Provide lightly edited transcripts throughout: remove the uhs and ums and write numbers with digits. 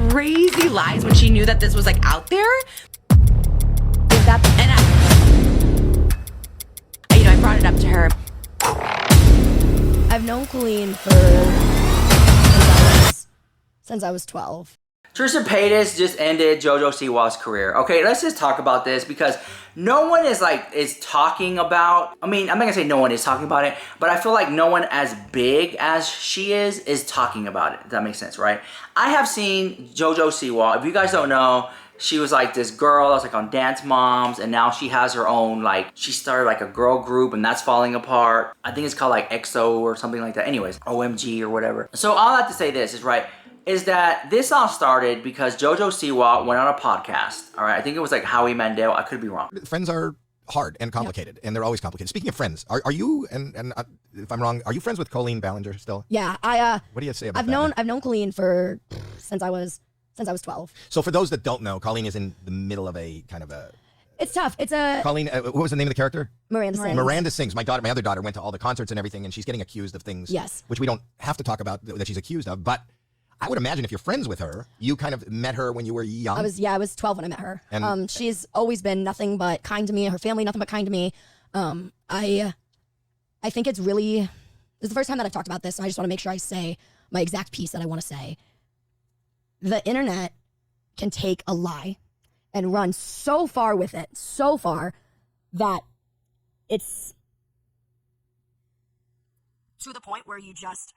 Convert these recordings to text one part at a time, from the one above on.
crazy lies when she knew that this was like out there. And I brought it up to her. I've known Colleen since I was 12. Trisha Paytas just ended JoJo Siwa's career. Okay, let's just talk about this because no one is talking about, I mean, I'm not gonna say no one is talking about it, but I feel like no one as big as she is talking about it. If that makes sense, right? I have seen JoJo Siwa. If you guys don't know, she was like this girl that was like on Dance Moms, and now she has her own, like, she started like a girl group and that's falling apart. I think it's called like EXO or something like that. Anyways, OMG or whatever. So all I have to say this is, right, is that this all started because JoJo Siwa went on a podcast. All right, I think it was like Howie Mandel. I could be wrong. Friends are hard and complicated, and they're always complicated. Speaking of friends, are you, and if I'm wrong, are you friends with Colleen Ballinger still? Yeah, what do you say about I've known Colleen since I was 12. So for those that don't know, Colleen is in the middle of a kind of a... It's tough. It's a... Colleen, what was the name of the character? Miranda Sings. Miranda Sings. My other daughter went to all the concerts and everything, and she's getting accused of things. Yes. Which we don't have to talk about that she's accused of, but I would imagine if you're friends with her, you kind of met her when you were young. I was 12 when I met her. And she's always been nothing but kind to me. Her family, nothing but kind to me. I think it's really... This is the first time that I've talked about this, so I just want to make sure I say my exact piece that I want to say. The internet can take a lie and run so far with it, so far, that it's to the point where you just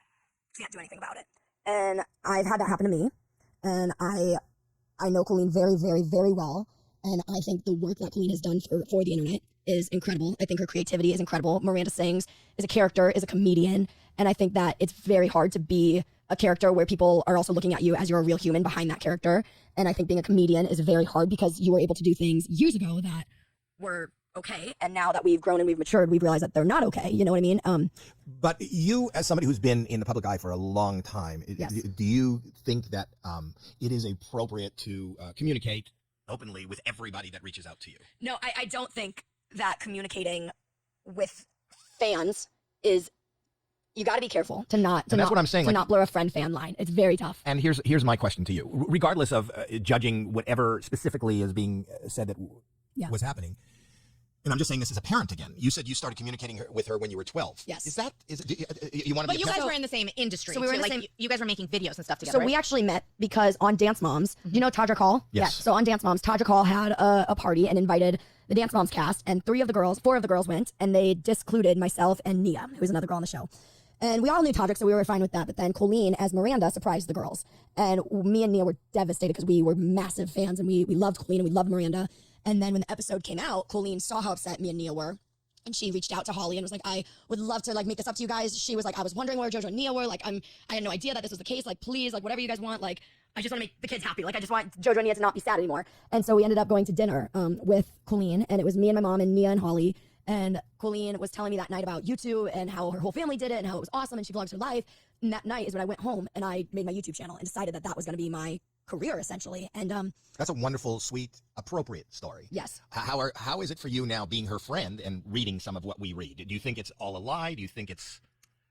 can't do anything about it. And I've had that happen to me, and I know Colleen very, very, very well, and I think the work that Colleen has done for the internet is incredible. I think her creativity is incredible. Miranda Sings is a character, is a comedian, and I think that it's very hard to be a character where people are also looking at you as you're a real human behind that character. And I think being a comedian is very hard because you were able to do things years ago that were okay, and now that we've grown and we've matured, we've realized that they're not okay. You know what I mean? But you, as somebody who's been in the public eye for a long time, yes. Do you think that it is appropriate to communicate openly with everybody that reaches out to you? No, I don't think that communicating with fans is... You got to be careful to not blur a friend-fan line. It's very tough. And here's my question to you. Regardless of judging whatever specifically is being said that was happening, and I'm just saying this as a parent again. You said you started communicating with her when you were 12. Yes. Is it you want to be? But you guys were in the same industry. So we were you guys were making videos and stuff together. So we actually met because on Dance Moms, you know Tadra Hall? Yes. So on Dance Moms, Tadra Hall had a party and invited the Dance Moms cast, and 4 of the girls went, and they discluded myself and Nia, who was another girl on the show. And we all knew Todrick, so we were fine with that. But then Colleen, as Miranda, surprised the girls. And me and Nia were devastated because we were massive fans and we loved Colleen and we loved Miranda. And then when the episode came out, Colleen saw how upset me and Nia were. And she reached out to Holly and was like, I would love to make this up to you guys. She was like, I was wondering where JoJo and Nia were. I had no idea that this was the case. Please, whatever you guys want. I just want to make the kids happy. I just want JoJo and Nia to not be sad anymore. And so we ended up going to dinner with Colleen, and it was me and my mom and Nia and Holly. And Colleen was telling me that night about YouTube and how her whole family did it and how it was awesome and she vlogs her life. And that night is when I went home and I made my YouTube channel and decided that was going to be my career, essentially. And that's a wonderful, sweet, appropriate story. Yes. How is it for you now being her friend and reading some of what we read? Do you think it's all a lie? Do you think it's...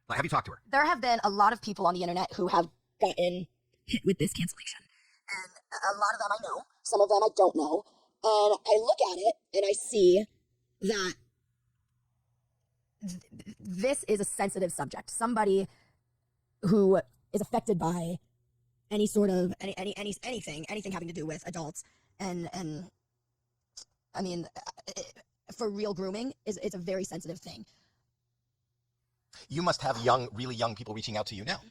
have you talked to her? There have been a lot of people on the internet who have gotten hit with this cancellation. And a lot of them I know. Some of them I don't know. And I look at it and I see that this is a sensitive subject. Somebody who is affected by any sort of anything having to do with adults, and I mean, for real grooming it's a very sensitive thing. You must have really young people reaching out to you now.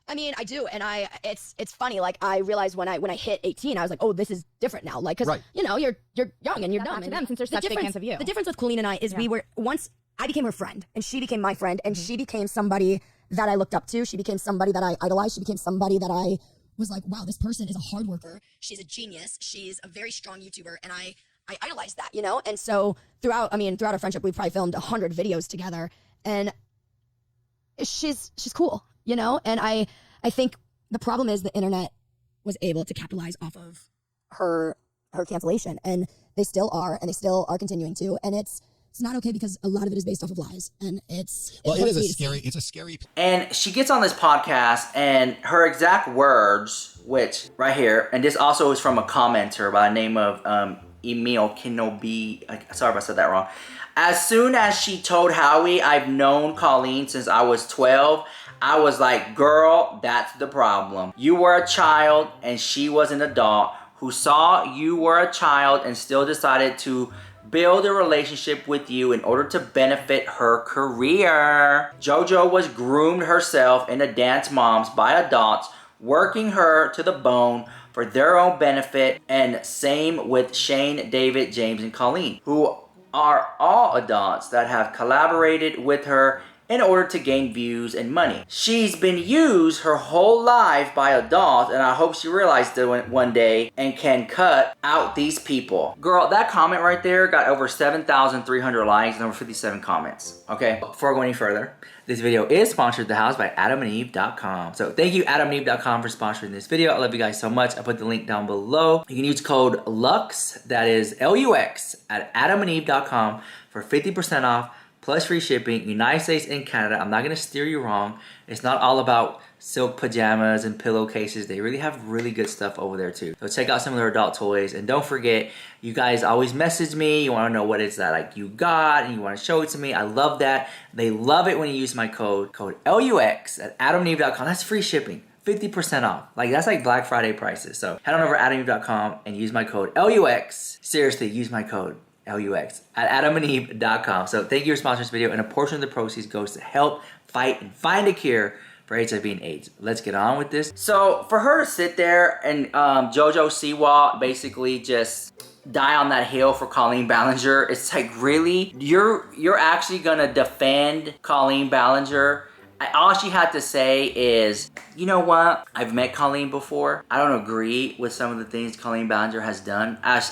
I mean, I do, and it's funny. I realized when I hit 18, I was like, oh, this is different now. Because right. You're young and you're dumb. To them, since they're such big fans of you. The difference with Colleen and I is we were once. I became her friend, and she became my friend, and she became somebody that I looked up to. She became somebody that I idolized. She became somebody that I was like, wow, this person is a hard worker. She's a genius. She's a very strong YouTuber, and I idolized that, And so throughout our friendship, we probably filmed 100 videos together, and she's cool, And I think the problem is the internet was able to capitalize off of her cancellation, and they still are continuing to, and it's It's not okay because a lot of it is based off of lies, and well, it is a scary. It's a scary. And she gets on this podcast, and her exact words, which right here, and this also is from a commenter by the name of Emil Kinobi. Sorry if I said that wrong. As soon as she told Howie, I've known Colleen since I was 12, I was like, girl, that's the problem. You were a child and she was an adult who saw you were a child and still decided to build a relationship with you in order to benefit her career. JoJo was groomed herself into dance moms by adults, working her to the bone for their own benefit, and same with Shane, David, James, and Colleen, who are all adults that have collaborated with her in order to gain views and money. She's been used her whole life by adults, and I hope she realized it one day and can cut out these people. Girl, that comment right there got over 7,300 likes and over 57 comments. Okay, before I go any further, this video is sponsored the house by adamandeve.com. So thank you adamandeve.com for sponsoring this video. I love you guys so much. I put the link down below. You can use code LUX, that is LUX, at adamandeve.com for 50% off plus free shipping, United States and Canada. I'm not gonna steer you wrong. It's not all about silk pajamas and pillowcases. They really have really good stuff over there too. So check out some of their adult toys. And don't forget, you guys always message me. You wanna know what it's that like you got and you wanna show it to me. I love that. They love it when you use my code LUX at adamandeve.com. That's free shipping. 50% off. Like, that's like Black Friday prices. So head on over to adamandeve.com and use my code LUX. Seriously, use my code LUX at adamandeve.com. So thank you for sponsoring this video, and a portion of the proceeds goes to help fight and find a cure for HIV and AIDS. Let's get on with this. So for her to sit there and JoJo Siwa basically just die on that hill for Colleen Ballinger, it's like, really? You're actually gonna defend Colleen Ballinger? All she had to say is, you know what? I've met Colleen before. I don't agree with some of the things Colleen Ballinger has done, as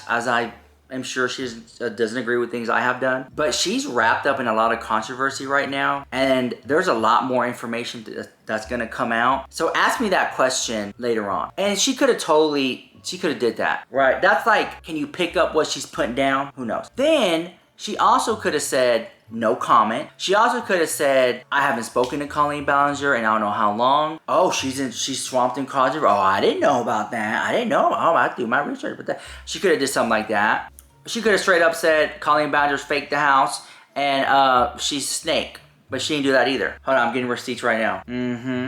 I'm sure she doesn't agree with things I have done. But she's wrapped up in a lot of controversy right now, and there's a lot more information that's gonna come out. So ask me that question later on. And she could have did that, right? That's like, can you pick up what she's putting down? Who knows? Then she also could have said, no comment. She also could have said, I haven't spoken to Colleen Ballinger in I don't know how long. Oh, she's swamped in controversy. Oh, I didn't know about that. I didn't know. Oh, I do my research. But that, she could have did something like that. She could have straight up said Colleen Ballinger's faked the house and she's a snake. But she didn't do that either. Hold on, I'm getting receipts right now.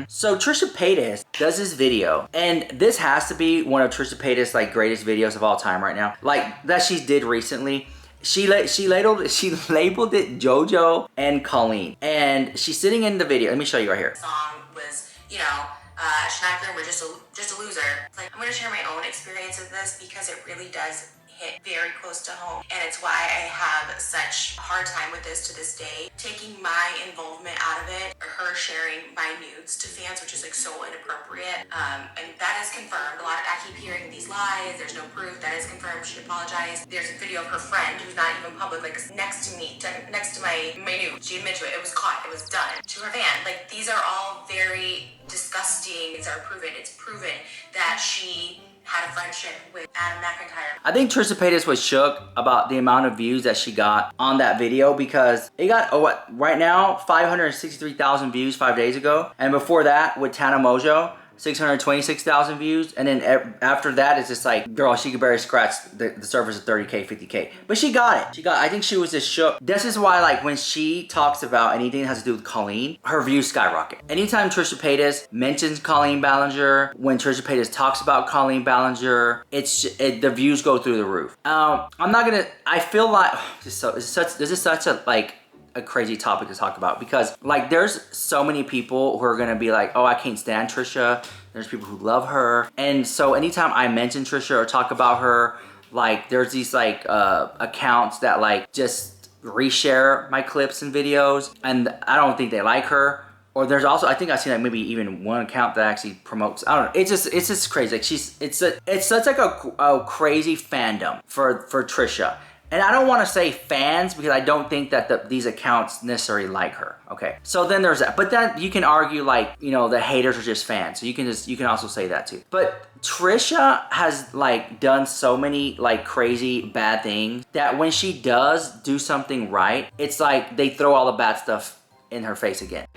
So Trisha Paytas does this video, and this has to be one of Trisha Paytas' like greatest videos of all time right now. Like that she did recently. She labeled it JoJo and Colleen, and she's sitting in the video. Let me show you right here. Song was, you know, Schnackler, we're just a loser. Like, I'm gonna share my own experience of this because it really does hit very close to home, and it's why I have such a hard time with this to this day. Taking my involvement out of it, or her sharing my nudes to fans, which is like so inappropriate, and that is confirmed. I keep hearing these lies, there's no proof. That is confirmed. She apologized. There's a video of her friend who's not even public, like next to me, next to my nude. She admitted to it. It was caught. It was done to her fan. Like, these are all very disgusting. These are proven. It's proven that she had a friendship with Adam McIntyre. I think Trisha Paytas was shook about the amount of views that she got on that video, because it got, right now, 563,000 views 5 days ago. And before that, with Tana Mojo, 626,000 views. And then after that, it's just like, girl, she could barely scratch the surface of 30K, 50K. But she got it. I think she was just shook. This is why, like, when she talks about anything that has to do with Colleen, her views skyrocket. Anytime Trisha Paytas mentions Colleen Ballinger, when Trisha Paytas talks about Colleen Ballinger, the views go through the roof. I feel like, this is such a crazy topic to talk about, because like there's so many people who are gonna be like, oh, I can't stand Trisha. There's people who love her, and so anytime I mention Trisha or talk about her, like there's these like accounts that like just reshare my clips and videos, and I don't think they like her. Or there's also, I think I've seen like maybe even one account that actually promotes, I don't know, it's just crazy. Like it's such like a crazy fandom for Trisha. And I don't want to say fans because I don't think that these accounts necessarily like her. Okay, so then there's that. But then you can argue like, you know, the haters are just fans. So you can also say that too. But Trisha has like done so many like crazy bad things that when she does do something right, it's like they throw all the bad stuff in her face again.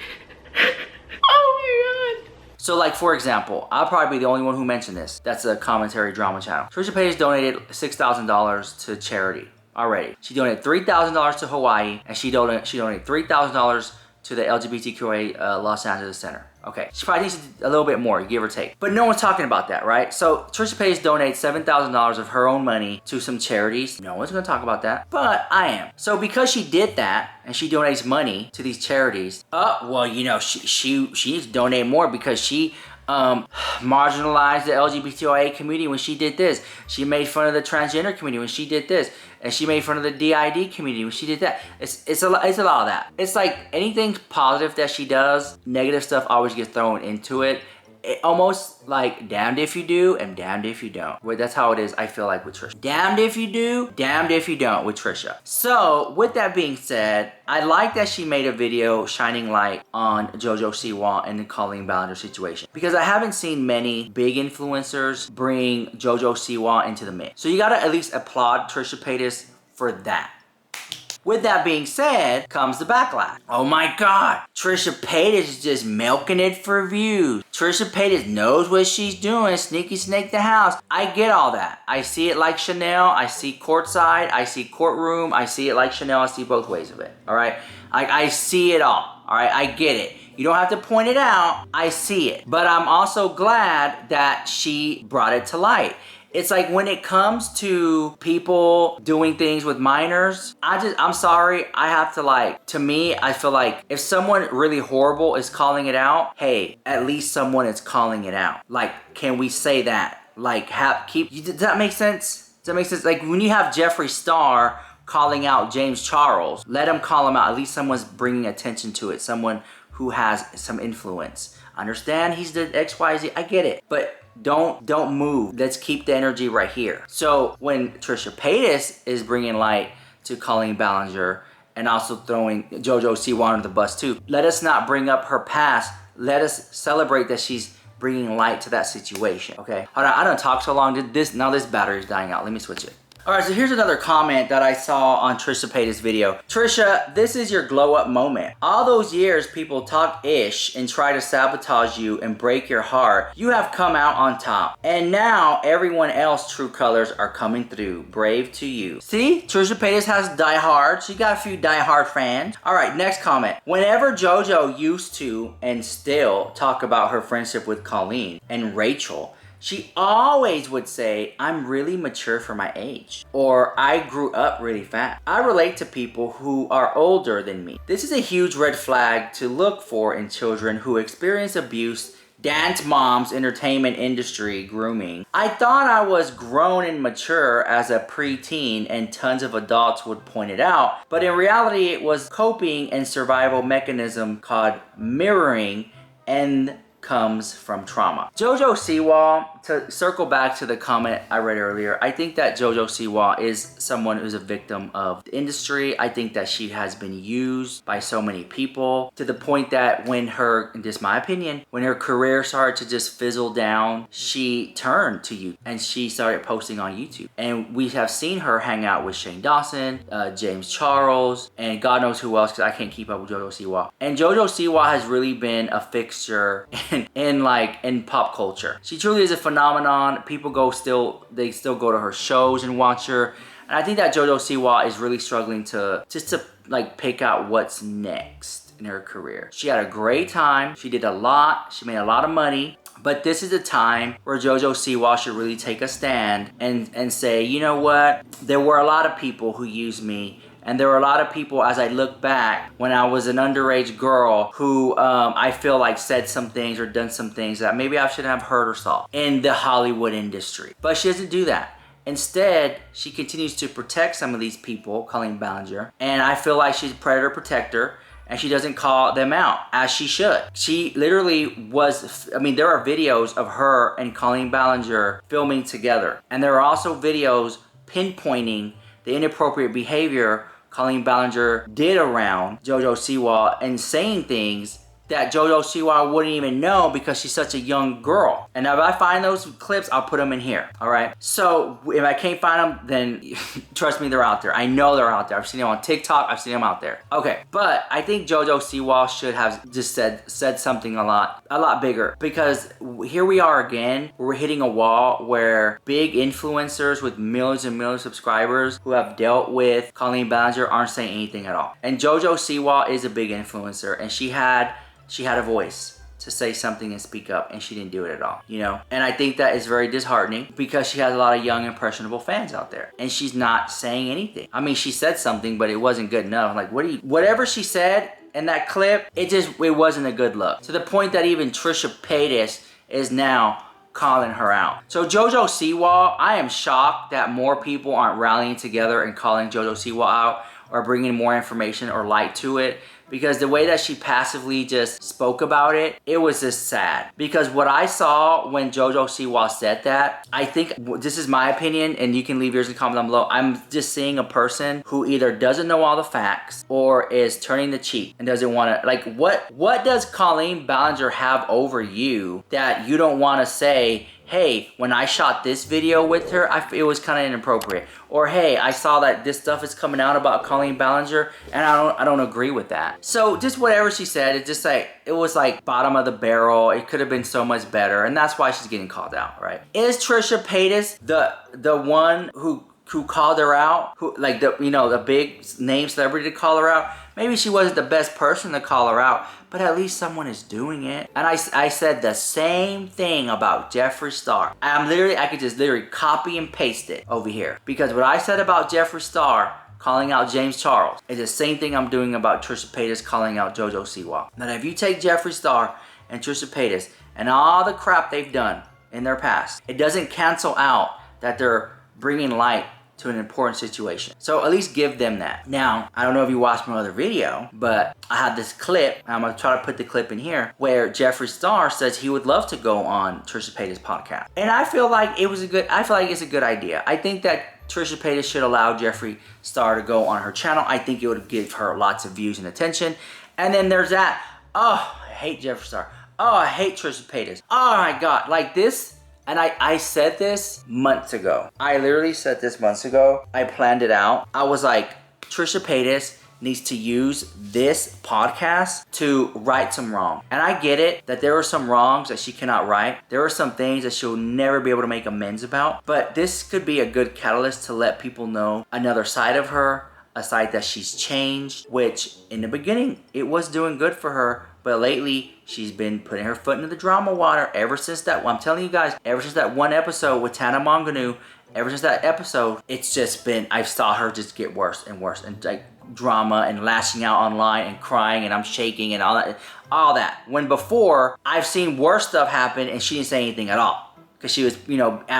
Oh my god. So like, for example, I'll probably be the only one who mentioned this. That's a commentary drama channel. Trisha Paytas donated $6,000 to charity already. She donated $3,000 to Hawaii, and she donated $3,000 to the LGBTQA Los Angeles Center. Okay, she probably needs a little bit more, give or take. But no one's talking about that, right? So Trisha Paytas donates $7,000 of her own money to some charities. No one's gonna talk about that, but I am. So because she did that, and she donates money to these charities, well, you know, she needs to donate more because she marginalized the LGBTQIA community when she did this. She made fun of the transgender community when she did this. And she made fun of the DID community when she did that. It's a lot of that. It's like anything positive that she does, negative stuff always gets thrown into it. It almost like damned if you do and damned if you don't. Well, that's how it is, I feel like, with Trisha. Damned if you do, damned if you don't with Trisha. So with that being said, I like that she made a video shining light on JoJo Siwa and the Colleen Ballinger situation, because I haven't seen many big influencers bring JoJo Siwa into the mix. So you gotta at least applaud Trisha Paytas for that. With that being said, comes the backlash. Oh my god, Trisha Paytas is just milking it for views. Trisha Paytas knows what she's doing, sneaky snake the house. I get all that. I see it like Chanel, I see courtside, I see courtroom, I see it like Chanel, I see both ways of it, all right? I see it all right? I get it. You don't have to point it out, I see it. But I'm also glad that she brought it to light. It's like when it comes to people doing things with minors, I'm sorry, I have to like, to me, I feel like if someone really horrible is calling it out, hey, at least someone is calling it out. Like, can we say that? Like, does that make sense? Does that make sense? Like when you have Jeffree Star calling out James Charles, let him call him out. At least someone's bringing attention to it. Someone who has some influence. I understand he's the XYZ, I get it. But don't move. Let's keep the energy right here. So when Trisha Paytas is bringing light to Colleen Ballinger and also throwing JoJo Siwa under the bus too, let us not bring up her past. Let us celebrate that she's bringing light to that situation, okay? Hold on, I don't talk so long. Now this battery's dying out. Let me switch it. All right, so here's another comment that I saw on Trisha Paytas' video. Trisha, this is your glow up moment. All those years people talk ish and try to sabotage you and break your heart, you have come out on top. And now everyone else true colors are coming through. Brave to you. See, Trisha Paytas has die hard. She got a few die hard fans. All right, next comment. Whenever JoJo used to and still talk about her friendship with Colleen and Rachel, she always would say, I'm really mature for my age, or I grew up really fast. I relate to people who are older than me. This is a huge red flag to look for in children who experience abuse, dance moms, entertainment industry, grooming. I thought I was grown and mature as a preteen and tons of adults would point it out, but in reality it was coping and survival mechanism called mirroring and comes from trauma. JoJo Siwa, to circle back to the comment I read earlier, I think that JoJo Siwa is someone who's a victim of the industry. I think that she has been used by so many people to the point that when her, in just my opinion, when her career started to just fizzle down, she turned to YouTube and she started posting on YouTube. And we have seen her hang out with Shane Dawson, James Charles, and God knows who else, because I can't keep up with JoJo Siwa. And JoJo Siwa has really been a fixture in pop culture. She truly is a phenomenon. People still go to her shows and watch her. And I think that JoJo Siwa is really struggling to like pick out what's next in her career. She had a great time. She did a lot. She made a lot of money. But this is a time where JoJo Siwa should really take a stand and say, you know what? There were a lot of people who used me. And there were a lot of people, as I look back, when I was an underage girl who I feel like said some things or done some things that maybe I shouldn't have heard or saw in the Hollywood industry. But she doesn't do that. Instead, she continues to protect some of these people, Colleen Ballinger. And I feel like she's a predator protector. And she doesn't call them out, as she should. She literally was, I mean, there are videos of her and Colleen Ballinger filming together. And there are also videos pinpointing the inappropriate behavior Colleen Ballinger did around JoJo Siwa and saying things that JoJo Siwa wouldn't even know because she's such a young girl. And if I find those clips, I'll put them in here, all right? So if I can't find them, then trust me, they're out there. I know they're out there. I've seen them on TikTok. I've seen them out there. Okay, but I think JoJo Siwa should have just said something a lot bigger, because here we are again. We're hitting a wall where big influencers with millions and millions of subscribers who have dealt with Colleen Ballinger aren't saying anything at all. And JoJo Siwa is a big influencer, and she had a voice to say something and speak up, and she didn't do it at all, you know? And I think that is very disheartening because she has a lot of young, impressionable fans out there, and she's not saying anything. I mean, she said something, but it wasn't good enough. Like, whatever she said in that clip, it wasn't a good look. To the point that even Trisha Paytas is now calling her out. So JoJo Siwa, I am shocked that more people aren't rallying together and calling JoJo Siwa out or bringing more information or light to it. Because the way that she passively just spoke about it, it was just sad. Because what I saw when JoJo Siwa said that, I think, this is my opinion, and you can leave yours in the comment down below, I'm just seeing a person who either doesn't know all the facts or is turning the cheek and doesn't want to, like, what does Colleen Ballinger have over you that you don't want to say, hey, when I shot this video with her, it was kind of inappropriate. Or hey, I saw that this stuff is coming out about Colleen Ballinger, and I don't agree with that. So just whatever she said, it was like bottom of the barrel. It could have been so much better, and that's why she's getting called out, right? Is Trisha Paytas the one who called her out, who, like, the big name celebrity to call her out? Maybe she wasn't the best person to call her out, but at least someone is doing it. And I said the same thing about Jeffree Star. I could just literally copy and paste it over here. Because what I said about Jeffree Star calling out James Charles is the same thing I'm doing about Trisha Paytas calling out JoJo Siwa. Now, if you take Jeffree Star and Trisha Paytas and all the crap they've done in their past, it doesn't cancel out that they're bringing light to an important situation. So at least give them that. Now, I don't know if you watched my other video, but I had this clip, and I'm gonna try to put the clip in here, where Jeffree Star says he would love to go on Trisha Paytas' podcast. And I feel like it's a good idea. I think that Trisha Paytas should allow Jeffree Star to go on her channel. I think it would give her lots of views and attention. And then there's that, oh, I hate Jeffree Star. Oh, I hate Trisha Paytas. Oh my God, like this. And I said this months ago. I literally said this months ago. I planned it out. I was like, Trisha Paytas needs to use this podcast to right some wrong. And I get it that there are some wrongs that she cannot right. There are some things that she'll never be able to make amends about. But this could be a good catalyst to let people know another side of her, a side that she's changed, which in the beginning, it was doing good for her. But lately, she's been putting her foot into the drama water ever since that, I'm telling you guys, ever since that one episode with Tana Monganu, ever since that episode, it's just been, I saw her just get worse and worse. And like drama and lashing out online and crying and I'm shaking and all that. When before, I've seen worse stuff happen and she didn't say anything at all. Because she was,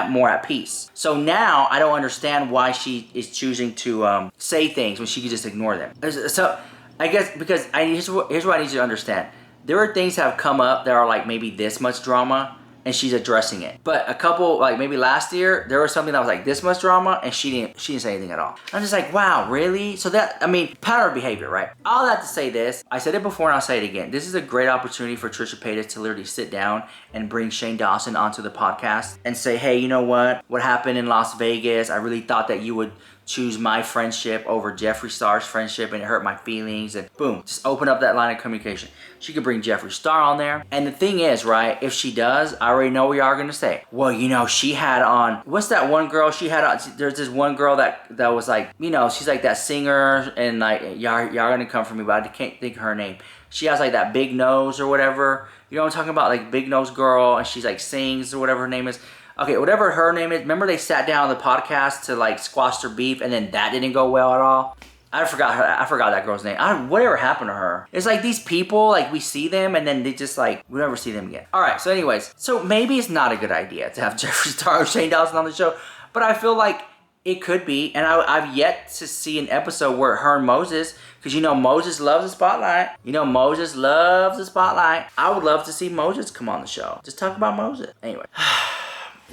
more at peace. So now, I don't understand why she is choosing to say things when she could just ignore them. So, I guess because here's what I need you to understand. There are things that have come up that are like maybe this much drama and she's addressing it. But a couple, like maybe last year, there was something that was like this much drama and she didn't say anything at all. I'm just like, wow, really? So pattern of behavior, right? All that to say this, I said it before and I'll say it again. This is a great opportunity for Trisha Paytas to literally sit down and bring Shane Dawson onto the podcast and say, hey, you know what? What happened in Las Vegas? I really thought that you would choose my friendship over Jeffree Star's friendship and it hurt my feelings, and boom, just open up that line of communication. She could bring Jeffree Star on there. And the thing is, right, if she does, I already know what y'all are gonna say. Well, she had on, what's that one girl she had on? There's this one girl that was like, she's like that singer, and like, y'all gonna come for me, but I can't think of her name. She has like that big nose or whatever. You know what I'm talking about? Like big nose girl, and she's like sings or whatever her name is. Okay, whatever her name is. Remember they sat down on the podcast to like squash their beef, and then that didn't go well at all? I forgot that girl's name. Whatever happened to her? It's like these people, like we see them and then they just like, we never see them again. All right, so anyways, so maybe it's not a good idea to have Jeffree Star or Shane Dawson on the show, but I feel like it could be, and I've yet to see an episode where her and Moses, because Moses loves the spotlight. Moses loves the spotlight. I would love to see Moses come on the show. Just talk about Moses. Anyway.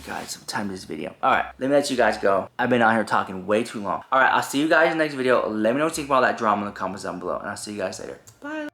Guys, time this video. Alright, let me let you guys go. I've been out here talking way too long. Alright, I'll see you guys in the next video. Let me know what you think about that drama in the comments down below. And I'll see you guys later. Bye.